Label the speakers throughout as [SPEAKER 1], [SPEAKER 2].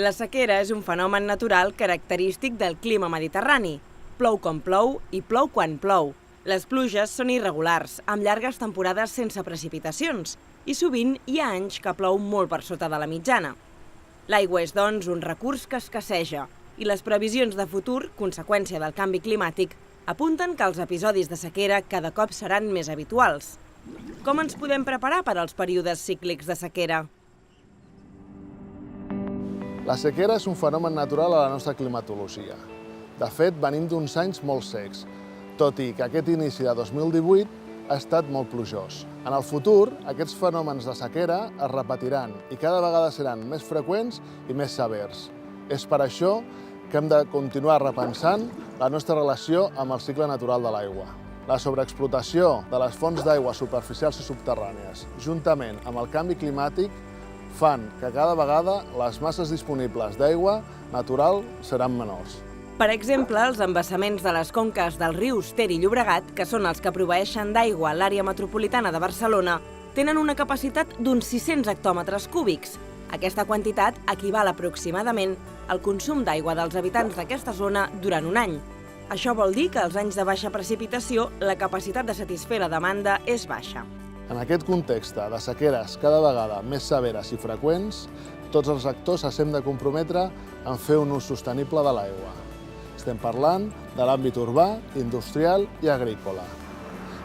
[SPEAKER 1] La sequera és un fenomen natural característic del clima mediterrani. Plou com plou i plou quan plou. Les pluges són irregulars, amb llargues temporades sense precipitacions, i sovint hi ha anys que plou molt per sota de la mitjana. L'aigua és, doncs, un recurs que escasseja, i les previsions de futur, conseqüència del canvi climàtic, apunten que els episodis de sequera cada cop seran més habituals. Com ens podem preparar per als períodes cíclics de sequera?
[SPEAKER 2] La sequera és un fenomen natural a la nostra climatologia. De fet, venim d'uns anys molt secs, tot i que aquest inici de 2018 ha estat molt plujós. En el futur, aquests fenòmens de sequera es repetiran i cada vegada seran més freqüents i més severs. És per això que hem de continuar repensant la nostra relació amb el cicle natural de l'aigua. La sobreexplotació de les fonts d'aigua superficials i subterrànies, juntament amb el canvi climàtic, fan que cada vegada les masses disponibles d'aigua natural seran menors.
[SPEAKER 1] Per exemple, els embassaments de les conques dels rius Ter i Llobregat, que són els que proveeixen d'aigua a l'àrea metropolitana de Barcelona, tenen una capacitat d'uns 600 hectòmetres cúbics. Aquesta quantitat equival aproximadament al consum d'aigua dels habitants d'aquesta zona durant un any. Això vol dir que als anys de baixa precipitació la capacitat de satisfer la demanda és baixa.
[SPEAKER 2] En aquest context de sequeres cada vegada més severes i freqüents, tots els actors ens hem de comprometre en fer un ús sostenible de l'aigua. Estem parlant de l'àmbit urbà, industrial i agrícola.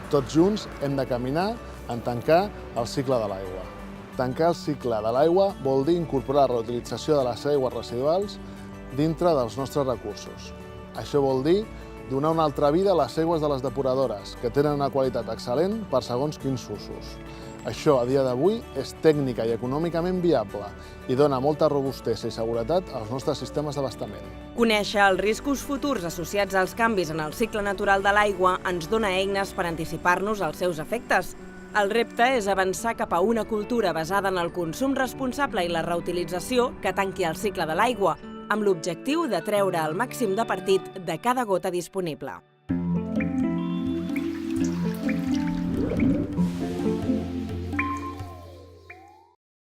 [SPEAKER 2] Tots junts hem de caminar en tancar el cicle de l'aigua. Tancar el cicle de l'aigua vol dir incorporar la reutilització de les aigües residuals dintre dels nostres recursos. Això vol dir donar una altra vida a les aigües de les depuradores, que tenen una qualitat excel·lent per segons quins usos. Això, a dia d'avui, és tècnica i econòmicament viable i dona molta robustesa i seguretat als nostres sistemes d'abastament.
[SPEAKER 1] Conèixer els riscos futurs associats als canvis en el cicle natural de l'aigua ens dona eines per anticipar-nos als seus efectes. El repte és avançar cap a una cultura basada en el consum responsable i la reutilització que tanqui el cicle de l'aigua, amb l'objectiu de treure el màxim de partit de cada gota disponible.